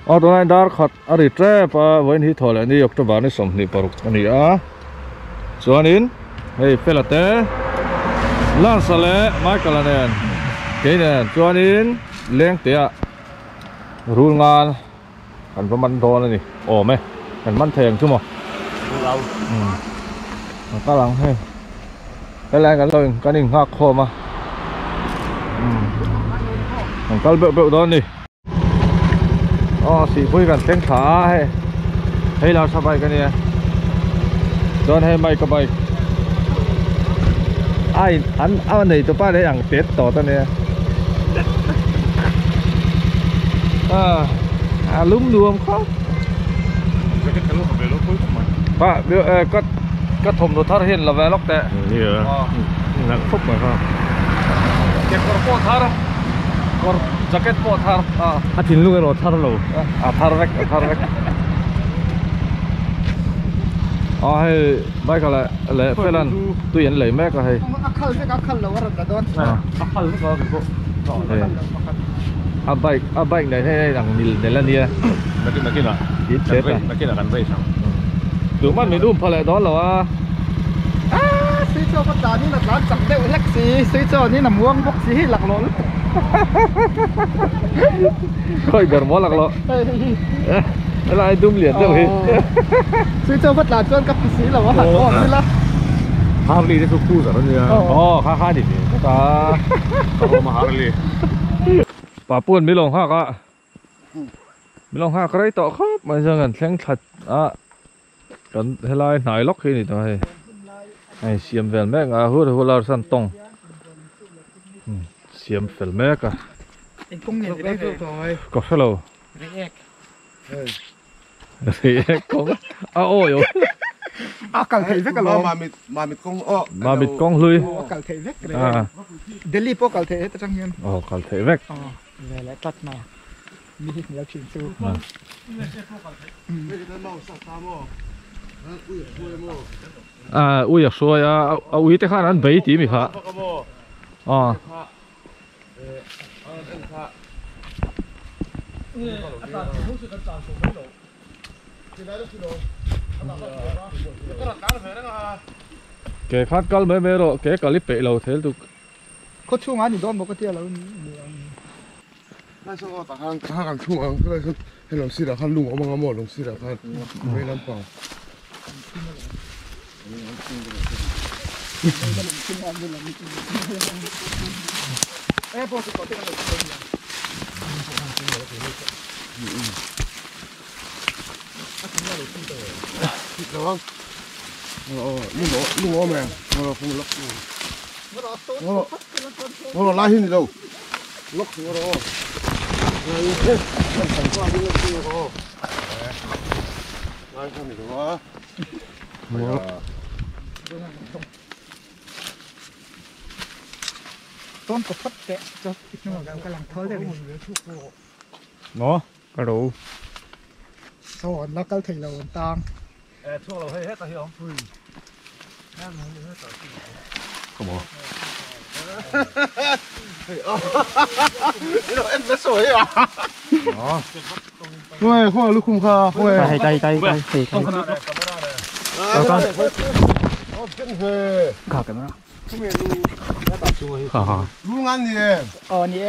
อ๋อตัวนั้นดาร์ขัดอะไรแทรปะวันที่ถอดแล้วนี่ยกตัวบ้านนี่สมนี่ปรุกอันนี้ส่วนนี้เฮ้ยเฟลเต้ล้านสละไม่กันละเนี่ยเกี่ยเนี่ยส่วนนี้เลี้ยงเตี้ยรู้งานกันประมาณโดนนี่โอ้ไหมกันมันแทงชั่วโมงเราก็หลังให้แรงกันเลยกันนี่หักคอมาก็เบลโดนนี่อ๋อสีคุยกันเต้นขาให้เราสบายกันเนี่ยโดนให้ไม่ก็ไปอันไหนตัวป้าได้อย่างเต็ดต่อตอนนี้ลุ้มรวมเขาจะก็ทะลุกับเบลล์คุยทำไมป้าเบลก็ถมรถทัศน์เห็นเราแวล็อกแต่นี่เหรอนักฟุบเหมือนเขาเก็บกระโปรงทัศน์ก็แจ็คเก็ตโปทัศน์อาทิตย์ลูกรถทัศน์เราทัศน์เล็กอ๋อให้ไม่ก็เลยเพื่อนตัวยันเลยแม่ก็ให้อัลเราว่าเราโดนอัลนี่ก็เป็นพวกอาใบไหนให้หลังในละเนี่ยนักกินอ่ะนักกินอ่ะกันไปสั่งดูมันไม่รู้พอแล้วดอนหรอวะซีโจ้ก็จ่านี่หลักล้านจับได้เล็กสีซีโจ้นี่หนำม่วงพวกสีหลักหลงค่อยเบิร์มอหลักหลงอะไรดุมเหรียญเจ้าพี่ซีโจ้ก็จ่าจนกับสีหรอวะหันออกนี่ละฮาร์ลีได้ทุกคู่สัตว์เนี่ยอ๋อค่าดิตามาฮาร์ลีป่าป่วนไม่ลงห้าก็ไม่ลงห้าก็ได้ต่อครับมาเจอกันแข่งขัดกันให้ลายไหนล็อกขึ้นนี่ตัวให้เสียมเฟลแม็กหัวเราสั้นตรงเสียมเฟลแม็กกุ้งเนี่ยได้เลยก็เฟลล์เรียกกุ้งโอ้ยกัลเทวิกกันเลยมามิดกุ้งมามิดกุ้งลุยกัลเทวิกเลยเดลี่พวกกัลเทวิกจังเงี้ยกัลเทวิกแล้วตัดมามีเหลือชิ้นซูอุ้ยอยากช่วยอุ้ยแต่ข้านั้นเบย์ตีมิค่ะแกคัดกัลไม่รู้แกกัลลิเปเราเทลตุกเขาช่วงงานนี่โดนบอกเตี้ยเราไม่ใช่ว่าแต่ข้างกันช่วงก็เลยให้ลงสีดาขันลุงเอามาหมดลงสีดาขันไม่น้ำเปล่าพวกเขาเตี้ยระวังลุงเอาแม่เราคงล็อกเราไล่หินเราล็อกเราไล่หินมันสั่งว่าที่เราที่เราไล่ทำอีกวะไม่เอาต้นกระพัดแกะจะอีกหน่อยกำลังเท่าเลยเนาะกระดูสอนแล้วก็ถึงเราตามช่วงเราให้ตาเหี่ยวก็บอกนี่เราเอ็นไม่สวยอ่ะห่วยห่วยลูกคุ้มค่าห่วยไกลต้องขนาดไหนแล้วก็เป็นเฮขากันนะรู้งานนี่นี่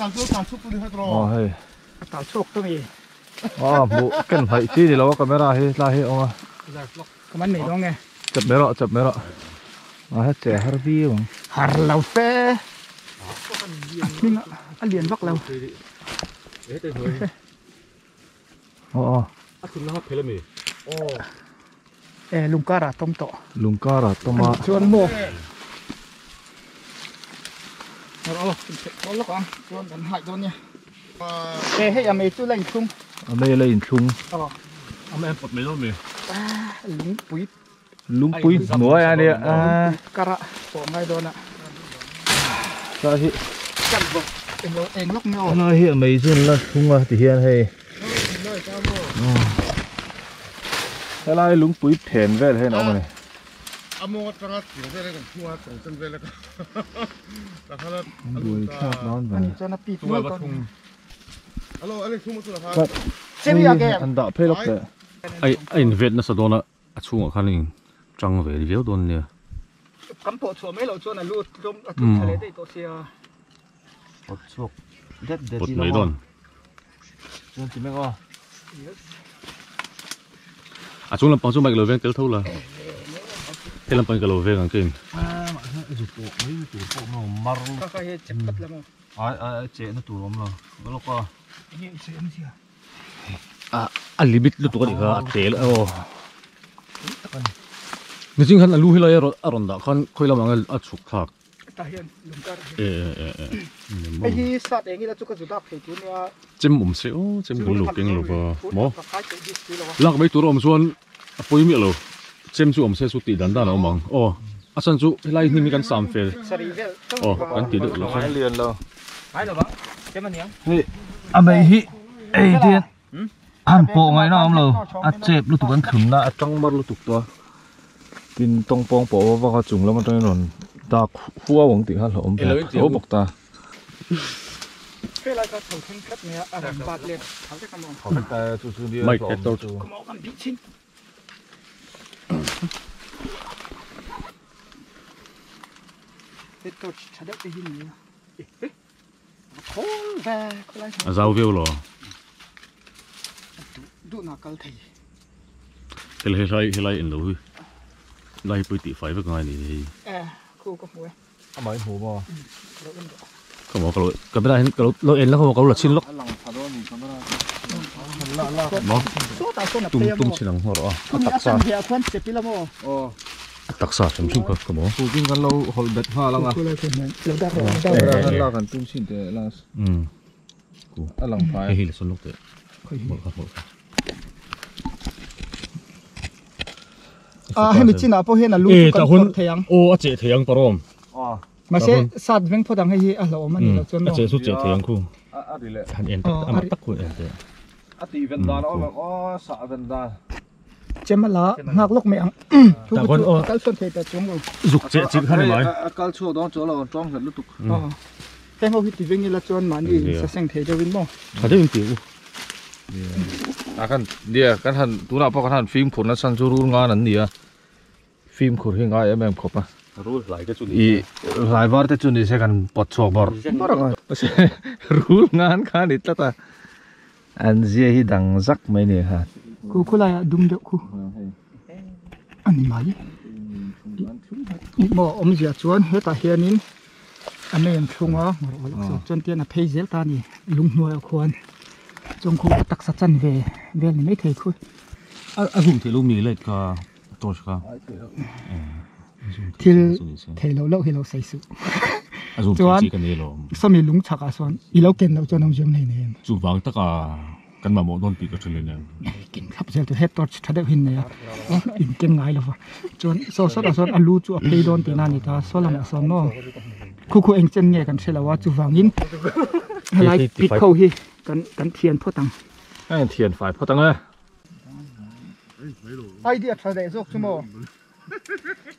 การชุบตัวนี้ให้ตรงเฮ้ยการชุบตัวนี้บุกันไผ่ที่นี่เราก็ไม่ได้ให้ลาให้ออกมาก็มันหนีตรงไงจับไม่รอมาให้เจ๋ฮาร์บี้มั้งฮาร์เราเฟ่นี่นะเหรียญบักเราคุณนะครับเพลมีลุงการาต้มโตลุงการาต้มมาชวนโมเราก่อนชวนกันหายตัวเนี่ยให้อเมย์จุเล่นชุ่มอเมย์เล่นชุ่มอเมย์ปดไม่รู้มีลุงปุ๋ยหมวยอันนี้กระปองไงโดนอ่ะใช่ที่จับบอกเองล็อกเงาน่าเหี้ยไม่จุนละชุ่มอ่ะที่เฮียนให้ถ้าไล่ลุงปุ๋ยแทนเวลให้น้องมาเลยอโมดรักถึงเวลกันชัวร์ส่งเส้นเวลกันแต่ถ้าเราดูชอบนอนไปจะนับปีตัวก่อน Alo, anh không một là But Xem đi à kìa. anh đã phê lốc đấy. Ai Việt nó sao đó là chung ở khăn này trăng về véo đồn nè. Cắm bộ chùa mấy lỗ chùa này luôn trong thằng này đây tổ xe. Bột mấy đồn. Chúng chỉ mấy con. Chung là bao nhiêu mạch lối ven tiêu thâu là. Thế là bao nhiêu lối ven càng kinh. Mà chụp bộ mấy chụp bộ nó mar. Các cái chụp cắt lắm. Chế nó tủ lắm rồi. Nó lúc qua. Limit lu tu ka tel o. Ni jing han alu hilai aron da khan khoila mangal a chuk thak. Tahian lungkar. Eh. Hi sát eng ila chuka judak phei tu nia. Chem se o chem lu keng lo ba mo. Lak mai tur om chuan apoi mi lo. Chem chu om se su ti dan da no mang. O asan chu hilai ni mi kan sam fel. Sarivel. O kan ti de lo Hai liền rồi. Hai rồi bác. Cái mà nhỉ? Hey, mày hi. Ê thiên. Hàn bộ ngay nó ông lô. Chẹp lúc tụi anh khửng na trong mắt lúc tụi to. Tin tông bong bộ và các chúng lắm mà trong này ta khua uống tiếng hát lộn. Ố bọc ta. Cái lại cái thầu thanh khất này à làm bát liền. Tháo cái cam Không ta chú chú đi. Mày cái tao Come on, I'm beaching. Cái tôi chả được cái gì nữa. Khôn về, có lại a zau veo lo. đủ nào câu thầy. Hilai in lo hu. Lai pui ti fai ba ngai ni. Khu có muối. Mày hú bò. Ka mo ka lo ka bela hin ka lo en la ka lo chin lok. Lòng thà đó mình không Mo Số tao số là tum tiền tum mà. chin ang ho ro. Không nhớ sang thì quan sẽ phi lắm mà. Ồ. Tak sa cham chung ka mo. Phụ kinh con lâu hồi bệt hoa lắm à. Khu lại thì này, lâu đã Ra rồi. là cần tung xin để là lòng He phải. hi le son lok te. Mo ka. À, hay mình chỉ nào bao hiện là luôn Eh ta con hun thầy ăn. o a che theyang parom. Ồ. Mà sẽ sát veng phô đằng hay à lâu mà nhiều chuyện A nó. che su che theyang khu. Đi lệ. Han en tak am tak khu en te. Tỷ vần đàn nó xạ vần đàn. Chém mà lá ngạc lốc mẹ ăn. Thu Ta cái kon o cái xuân thầy ta xuống rồi. zuk che chik han mai. Cái chỗ đó chỗ là trong thật lúc tục. Cái hậu thì veng như là chuyện mà đi sẽ sang thầy cho vinh mò. Ka de in ti. Kan dia kan han tu na pa kan han film phun na san chu ru nga nan nia. Film khur hi nga em khop a. Ru lai ka chu I lai var te chu ni se kan pot chok bor. Ru ngan khan itla ta. An zia hi dang zak mai ni ha. Khu lại đúng được khu. Anh mày. Mò ông già chuan hết ta hiền nín. Anh em chung á, chuan tiền là pay zel ta nè, lung nuôi khoan. Trong khu tắc sát chân về mấy thầy khu. a zum the lu mi le ka to ka. Thì thầy lâu thì lâu say sự. A zum Chuan. chi ka ne lo. Sao mình lúng chạc à xuan, ý lâu kèn lâu cho nông dương này nè. Chu wang ta ka kan ma mo don pi ka chule ne. Kinh hấp dẫn từ hết torch thật đẹp hình này. In kinh ngài là chuan so à xuan alu chu a play don tina ni ta so làm xuan no. Khu anh chân nghe kan sẽ là wa chu vang in. Lại bịt khâu hi kan thiền phô tăng. Ai thiền phải phot tang a. Idea thật đấy dốc chứ mò.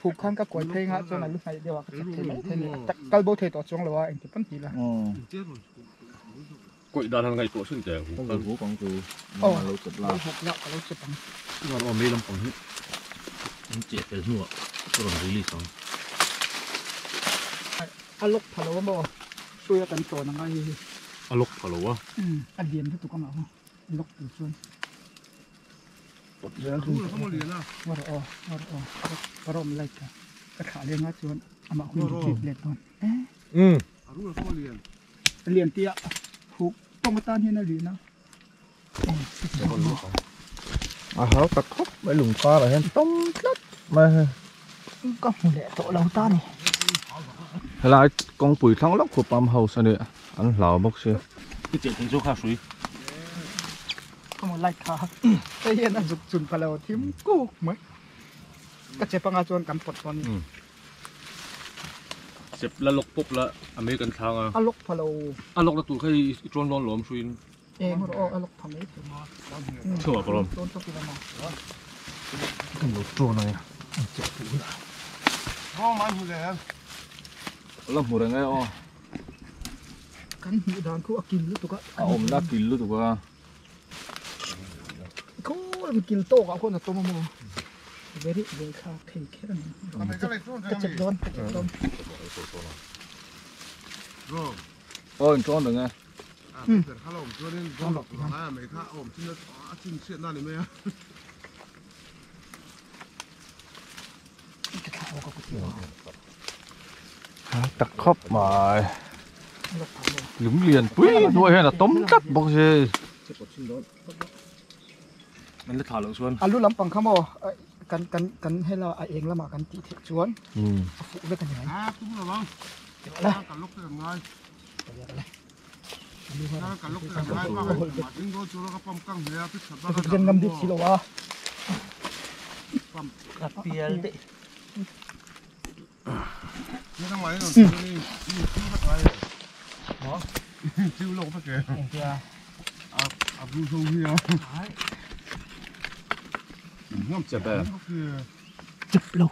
Phục khăn các quầy thay ngã cho là lúc này đều có chắc thế này. Các bố thầy tổ chung là anh thì vẫn chỉ là. Koi dan han ngai to sun te. Không được vũ con từ. Ồ. Lâu chụp Lâu la. học lạo lâu chụp bằng. Wa ro me lam pang hi. Che te nu. Ko ron release on. Lúc thà lâu mò. Xuiกันตัวนั่งไง A lok phalo wa. อันเดียนที่ตุกมาลูกตัวชวน không có liền à. ว่าเราว่าเราไม่ไล่กันก็ขาเลี้ยงชวนเอามาคุยจีบเล็ดตอน Đúng là không có liền. เรียนเตี้ยผูกต้องมาต้านที่นั่นดีนะ À hảo tắc khóc mấy lùng pha là hen tông lắm. Mà ก็หูแหละโตเราต้านนี่ lại con bùi thắng lóc của pam hầu sao nữa. Anh lão bốc xe. Ki che te zo kha sui. ก็มาไล่ขาไอ้เหี้ยนั่นจุนพะเราทิมกูไหมก็เจ็บปังอาจวนกันปดตอนนี้ Sep la lok pop la American thang a. อาลูกพะเรา A lok la tu khai tron lon lom suin. เองเราอาลูกทำไม่ถึง Chua parom. โดนชกกินมา Cái lột trôn này. Không mang hù liền. Lắm mùa này nghe o. kan hi dan khu akil lu tuka om đã kil lu tụi qua khu kil to ka khon to mo very very kha thei khe ni ka chep don ôi tròn được ngheแต่ถ้าเราช่วยเล่นก็หลอกหลายไม่ถ้าผมชิ้นละชิ้นเสียนั่นเลยไหมอ่ะ tắc khóc mà lúng liền quý nuôi hay là tóm cắt bọc gìมันเลยถาลงส่วน alu lampang khamo kan hela a eng lama kan ti the chuan fu le kan hai ตุ้มระวังกันลุกกันง่ายกันลุกกันง่ายก็มาถึงโดนจุลก็ปั๊มกังเฮียพิษสัตว์ ยังngam dit silo wa กระเปียลเตะ นี่ทำไมนี่นี่ชิ้วไปเหรอชิ้วลงไปเกะ อย่างเดียว อับดูทรงเฮีย น้ำเจ็บแบบ chep lo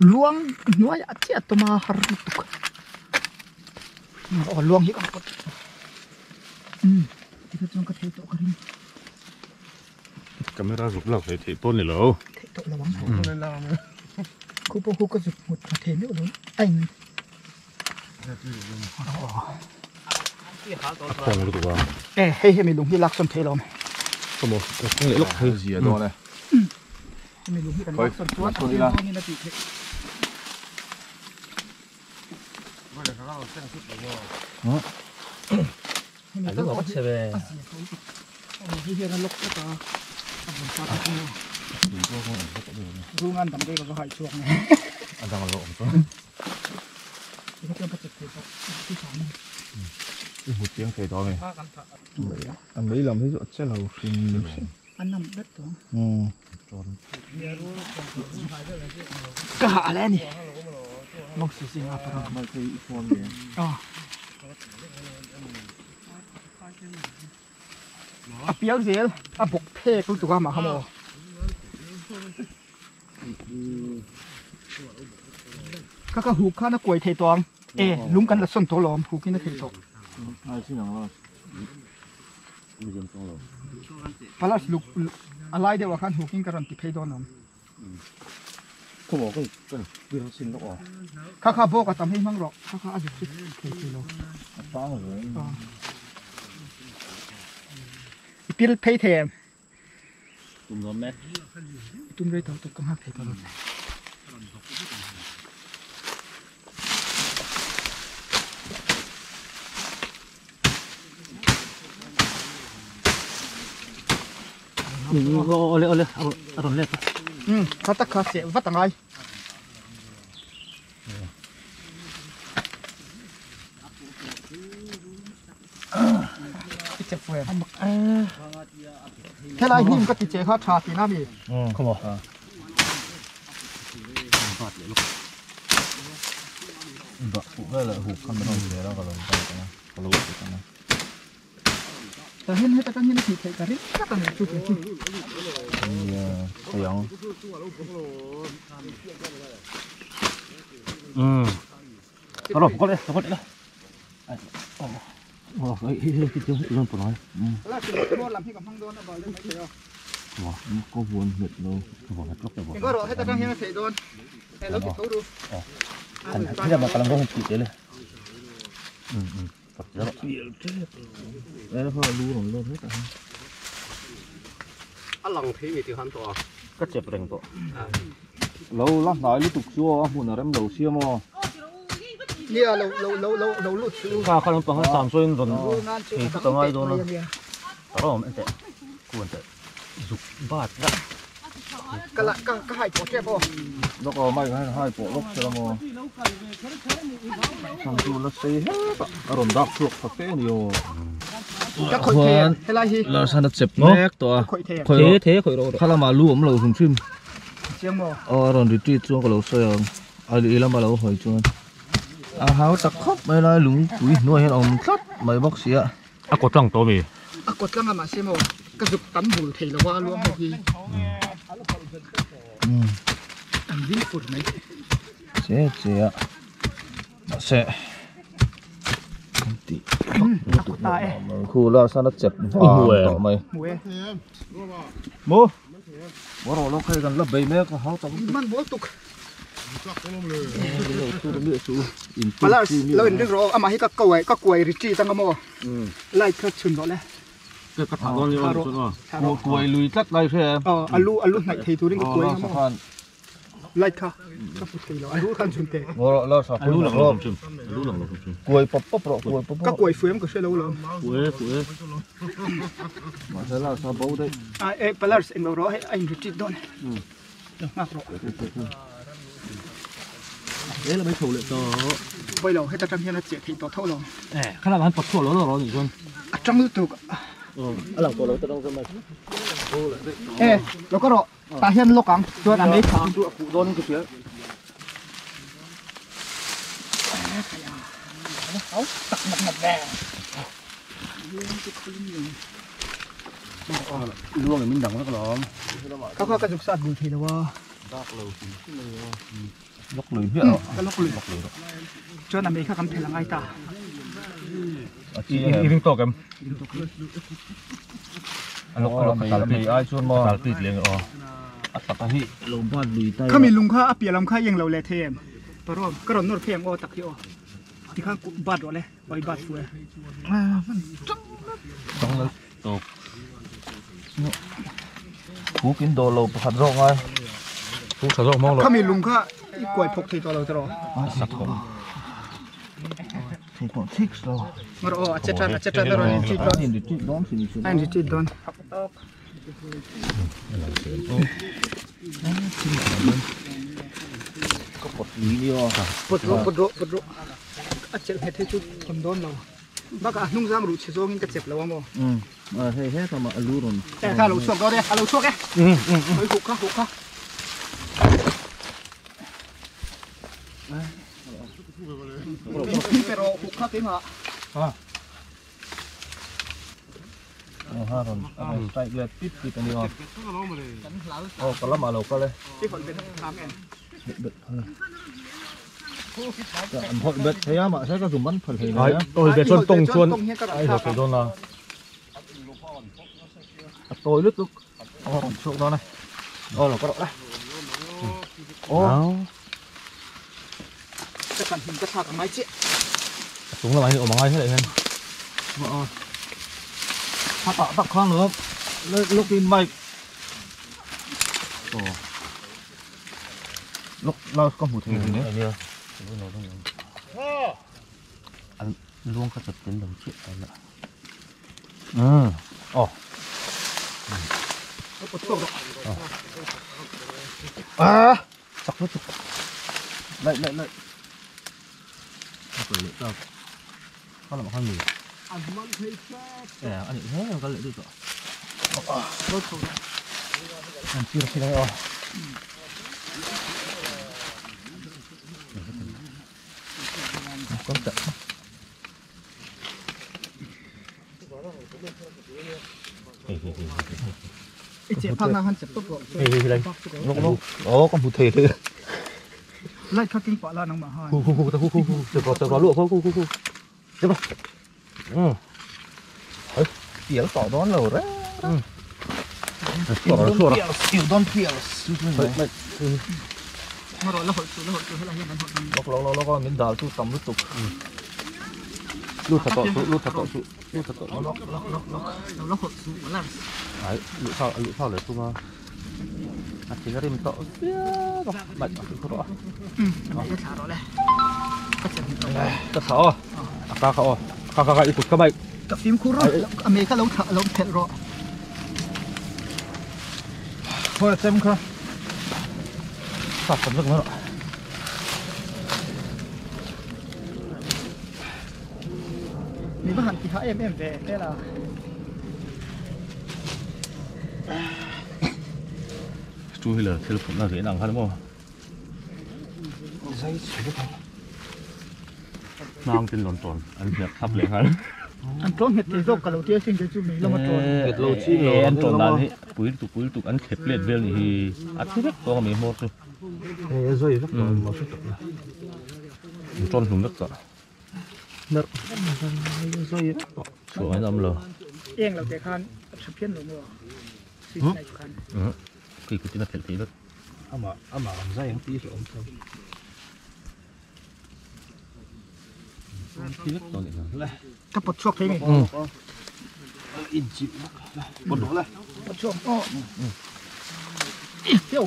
luang nuai a che to ma har tuk o luang hi kan pot kita chung ka thei to karin ก็ไม่รักหลักเลยที่ป้นนี่เหรอ thei to lawang เล่นล่างเลย khu po khu ka zut mut ka thei ni lo ai คงรู้ตัว hei hei mi lung hi lak son thei lom ก็บอกต้องเลยหลัก hơi gì ở đó này mi lung hi kan Thôi, lak son chuan thôi đi ra. ni na ti thei ไม่ได้ข้าวเส้นสุดเลย hei mi อันนี้บอกว่าเชเว hi hi na lok ta abon ta ta rungan dam de ka hai chuak ne อันดังมันหลงตัว ka chen ka chep thei to ti sa ni หัวเตียงเคยตัวไหม anh mấy làm thế rồi sẽ là phim an nam dat to อืม ka ha le ni mok si sing apa raไม่เคยอีกคนเนี่ย a pial zel a bok phek lu tu ka ma khamo ka hu kha na koi thei tong lung kan la son to lom hu kin na thei to ai xin nào là palas luk alai de wa khan hu kin karan ti phei don nam không có cái việc xin đó kha bo ka tam hi mang ro kha a ju thei thei lo phá rồi pil phei them ตุ่มร้อนไหม tum rei to to kam ha phei toก็เอาเลยเอาตอนแรก kha ta kha se va tangai ti che fue thế là him có ti che kha tha ti na mi เขาบอก bạc phụ đây là hụt không được gì đó còn cái còn lúa thì cái này ta hin hết ta hin ti che ka ri ka ta ne chu chu thì ông เอาหลบก็เลยเอาเลยโอ้โหเฮ้ยคิดเยอะเรื่องปวดน้อย la ti mo lam hi kam hang don na ba le mai che có buồn mệt đâu บอกให้ลบเลยบอก ก็รอให้ta hin thei don e lo ti to du ที่จะมากำลังก็คงปิดเลยปัดแล้ว đấy nó phải lúa rồi luôn hết rồi อ่ะลองที่มีที่หันตัวก็เจ็บแรงตัว lâu lắm nói liên tục xua muốn ở em đầu xia mò ni lo lu chu ข้าวมันปังให้3ส่วนโดน ngan chu ที่ต้องให้โดนแต่เราไม่แต่ควรแต่สุกบาดละ ka la ka hai po che bo nó có may hay hai bộ lốc cho mò thằng chú nó xây hết ở đồn đạp chuột thật thế nhiều ka khoi the he la hi là sao nó chẹp nét to khoi the เทเทข่อยโรด khá là mà lúa lẩu thường xuyên chiang mo ở đồn đi truy chuông cái lẩu xây rồi ở đi làm mà lẩu hỏi chuông à háo tắc khóc mấy nói lúng túi nuôi hết ông cắt mấy bác sĩ ạ อ่ะกดจังตัวมี a kot ka ma se mo ka zuk tam bul thei lo wa lu hi an din fur mai sẽ ạ sẽ ตาย khu là sao nó chật tỏ mày หมวย mô bố rồi nó khai gần lớp bầy mẹ có háo tao มันบัวตุก tu được địa chú มาแล้วเราเห็นเรื่องรอเอามาให้ก็กล้วยริจีตั้งกโมไล่ก็ชุนรอเลย cái cắt thẳng con như vậy rồi cua cùi lùi cắt đây thế em อาลูไหนทีตัวนี้ก็กล้วย nó กโม sao khoan ไล่ค่ะก็พูดตีเราอาลูขันชุนเตะ bố rồi lo sao lú phun lằng được lằng chim lú lằng lằng chim cùi pop pop rồi cùi pop ก็ pop กล้วยเฟื่องก็ช่วยเราเลย quế mà thế là sao bố đấy ไปแล้วเอ็งเรารอให้ไอ้ริจีโดนมากรอ đấy là mấy thủ lệ to ไปเราให้ตาจำเฮียนเจียทีต่อเท่าเรา khá là hắn bật thua lớn rồi nhỉ con จังรู้ตุก ở lằng to lớn tao đâu có mày แล้วก็รอตาเฮียนโลกังตัวอันนี้ขา tụi cụ don cái chuyện เขาตักหนักแดง luôn này mình đằng nó có lắm เขากระจุกสัตว์ดูทีแล้วว่า lóc lùi biết rồi ก็ลกเลยจนอเมริกาคำเทลังไอตา iring to kem lóc mày ai chôn mò tal pit leng o tắc hi lo ba lùi tay เขามีลุงข้าเปียลำข้ายังเราเลเทมปรอมก็รอนนวดเพียงโอตักที่โอที่ข้างบาดวะเลยไปบาดฟื้น trong lớp to cú kiến đồ lầu phật rộng ai phú thở rộng mong เขา rồi มีลุงข้ากล้วยพกที่ตัวเราจะรอ sặc không thì còn thích rồi มารออาจจะตลอดจีดอน nhìn được chuyện đón thì chuyện ไอ้จีดอน có một lý do ปดรุอาจจะเหตุให้ชุดคนโดนเราบ้ากะนุ่งซ้ำรู้ชิโซงินกระเจ็บแล้วว่าโม thế hết mà lú rồi แต่ถ้าเราชกก็ได้เราชกแกเฮ้ยหุกข้าพี่ไปรอหุกข้าเต็มอ่ะ ha rồi tay ghét tít thì cái điều có lắm mà lộc cái đây ที่คนเป็นทางเอง hội bệt thế mà sẽ có dùng bắn phần hình đấy này ôi về chuôn tông chuôn ai ai được cái đôn là tôi lướt lúc chỗ đó này là có độ đâyจะสั่นหินจะฉากกับไม้เจี๊ย đúng là anh ở bằng ai thế này hen phát tạo tắc khoang nữa lúc đi mày lúc lao có một thằng nữa anh luôn có chụp đến đầu chiếc này nữa sặc hết lại phải lựa đâu con là một con gì anh định hết con lựa được rồi anh chưa khi đây rồi con chậm ไอเจี๊ยพังงานเจ็บตุ๊ก nó có một thể thôi ไล่ข้ากิ้งปะละน้องมาให้ từ có lụa khu tiếp vào tỉa tỏ đón lầu đấy tiểu đón tiểu มารอแล้วหดสูแล้วหดสูให้เราเห็นมันหดมัน nó có miếng đào chú tầm lúc tục lút thật to lút thật to แล้วหดสูมาแล้ว đấy lựa sao để tôi mà chỉ có đem to mạnh không rõ จะฉารอเลยก็จะ tất sáu à ít các bạn กับฟิล์มคูรอเมริกาเราเทรอ thôi xem không sắp sắp nữa มีบ้านกี่ห้าเวได้ละ chú hay là telephone là thế nào khác đúng không nàng trên lon tròn anh nhặt thắp liền hắn อันตรงเห็ดที่โรคกะโหลกเตี้ยสิ่งที่จุ่มนี่เรามาตรวจ Việt Lô chi lô anh tròn đàn ấy cuối tục anh khép liền về thì ăn thích to mình một rồi thế rồi rất là một chút tròn xuống nước rồi nợ rồi số anh âm lờ เองเราแต่คันสุเพียนหลงบ่สิในคัน khi cái tin là phải tí đất ama làm ra những tí rồi ông thôi tí đất rồi này ถ้าปลดช่วงเพลง in chịu bật đổ lại ปลดช่วงอ้อเดี๋ยว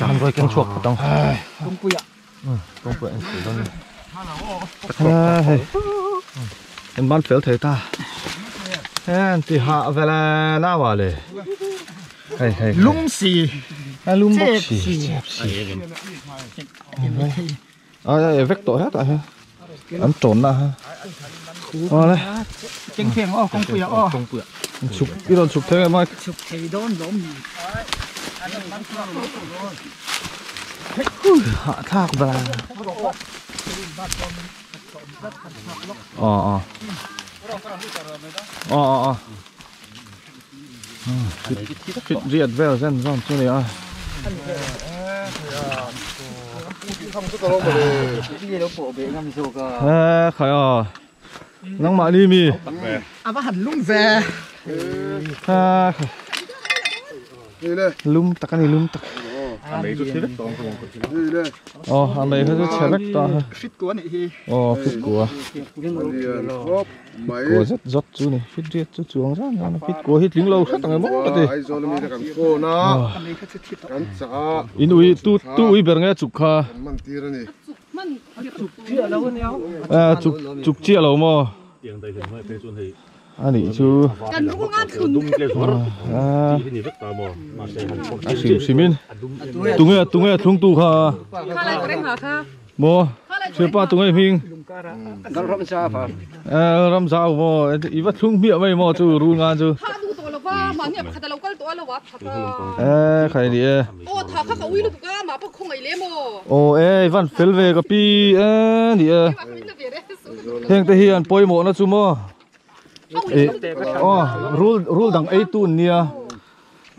làm rồi căng chuột trong ตรงปุยอ่ะ công việc anh xử luôn em bán phiếu thế ta em thì hạ về là nào vào đây hay hay ลุงสี lum bốc Chẹp xì xì. chẹp xì vét tội hết rồi ha ăn trộn là ha đây เจียงเพียงอ้อกงปุยอ่ะอ้อ công việc chụp cái đòn chụp thế mà สุกไทยโดนล้ม hạ thác về fit riết về dân dân chỗ này à khởi à nắng mạ đi mi อ่ะว่าหันลุงแว นี่เลย lum tắc cái này lum tắcนี่เลย anh này hơi chè lách ta ฟิตกว่านี่ที fit của เรียนครบไหม của rất rất chú này fit riết chú chuồng ra nó fit của hít lính lâu rất là mất cái gì ไอ้โซนมีแต่กันโคนะ อันนี้เขาจะทิศ กันจ้า in ui tu ui bер nghe chụp kha มันตีแล้วนี่ chụp chia lâu mà tiền đây thì mới phê xuân thì anh ấy chú Cần cũng ngắt thử. đúng cái số à thì rất tò mò mà sẽ hạnh phúc xỉu min tung nghe thung tu kha Kha lại có đánh hả kha? mo chưa pa tung nghe mình đang rắm xa phải ram sao mo ý vật thung miệng mày mo chú ru ngan chú Tha du to lo wa ma ni khata lo kal to lo wa kha. khai đi O tha kha ka ui lu ka ma pa khong ai le mo. văn phèl về cái pi đi Ma ka ni ve re. heng te hi an poi mo na chu mo rule dang ei tu nia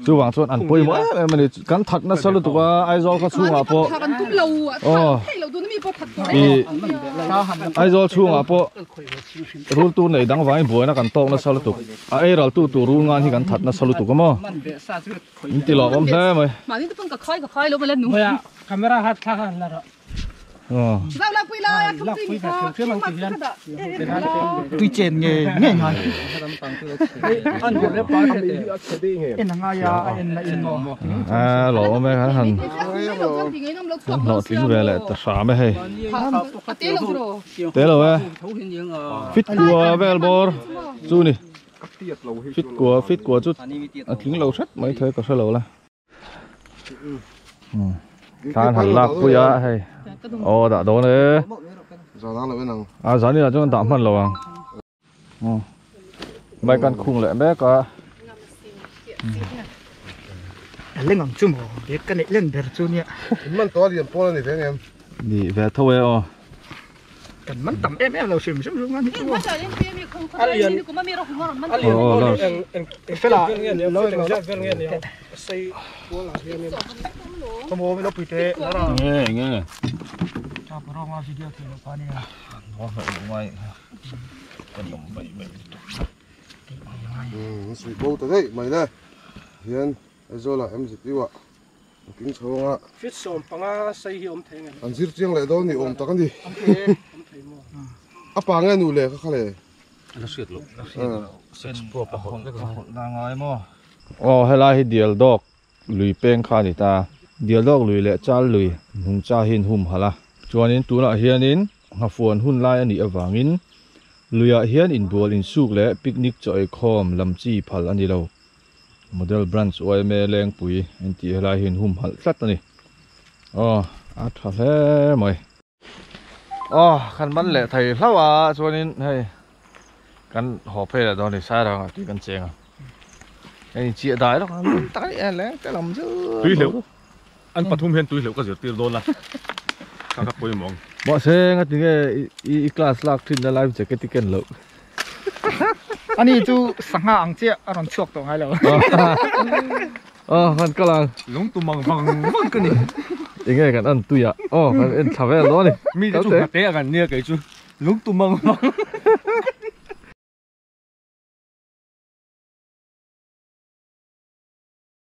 chu wang chuan an poi mo mani kan that na salu tu ka ai zol ka chu nga po Tha kan tum lo. Tha thei lo du ni mi po that to. i ai zol chu nga po rule tu nei dang wai boi na kan tok na salu tu ai ral tu rule ngan hi kan that na salu tu ka mo มันเบะซาจุด in ti lo om hle mai Ma ni pun ka khai lo ma le nu. เฮ้ยคาเมราฮัดท่าหันละ Sao la pui la ya thum ti kha. tuy chèn nghề nghe ngay anh cũng đã bán em là ngay à em là em ngò lo me kan han lo tin ve le ta sa me he Ha te lo bro. te lo fit của vel bor chu ni fit của chút tiếng lâu sắt mấy thấy có sao lâu là than hẳn lạc bây giờ hay đã đó nữa giờ đang là bên nào giờ này là chúng ta tạm hơn lâu à mấy con khung lại bé cả lên ngọn chung biết cái này lên để chung nhỉ มันตัวเรียนโป้แล้วนี่แฟนเอ็ม đi về thôi cái mình tầm emเราxem xem luôn anh Ma sa yin pe mi khong kha ni ko ma mi ro khong man. phải là lối nó xây có mua mới nó bị thế nó rồi nghe cho pro mà video thì nó phải nè nó phải ngoài suy bố tới đây mày đây hiền ai rồi là em dịch đi ạ kính chào ạ fit sôm bằng xây hiệu thế này anh giết riêng lại đó thì ôm tao cái gì apa nghe nụ lệ khá lệ nó sượt lộ hay là dial dog lùi pen kha đi ta dial dog lùi lệ cha lùi hùng cha hin hum hala chuan in tu na hian in nga fuan hun lai ani awangin luya hian in bol in suk le picnic choi khom lam chi phal ani lo model branch oi me leng pui in ti helai hin hum hal tlat ani a tha hle moi khan man le thai hlawa chuan in hei kan ho phe la don ni sa ra ti kan cheng ai chia dai đó tai leng cái làm chứ túi liệu anh pathum hiền túi liệu có gì tiêu đôn là các bôi mỏng bỏ xe ngay tiếng cái class lạc trên là live cái ticket lộ anh ấy chú sáng hàng chứ anh chuộc tổ hay là phần cái là lúng tụm mỏng cái này ยังไงกันอันตุยอ่ะอ๋อเอ็นชาเวลล้อนี่ มีแต่จุกเตะกันเนี่ยไก่จุลุงตุ้มมัง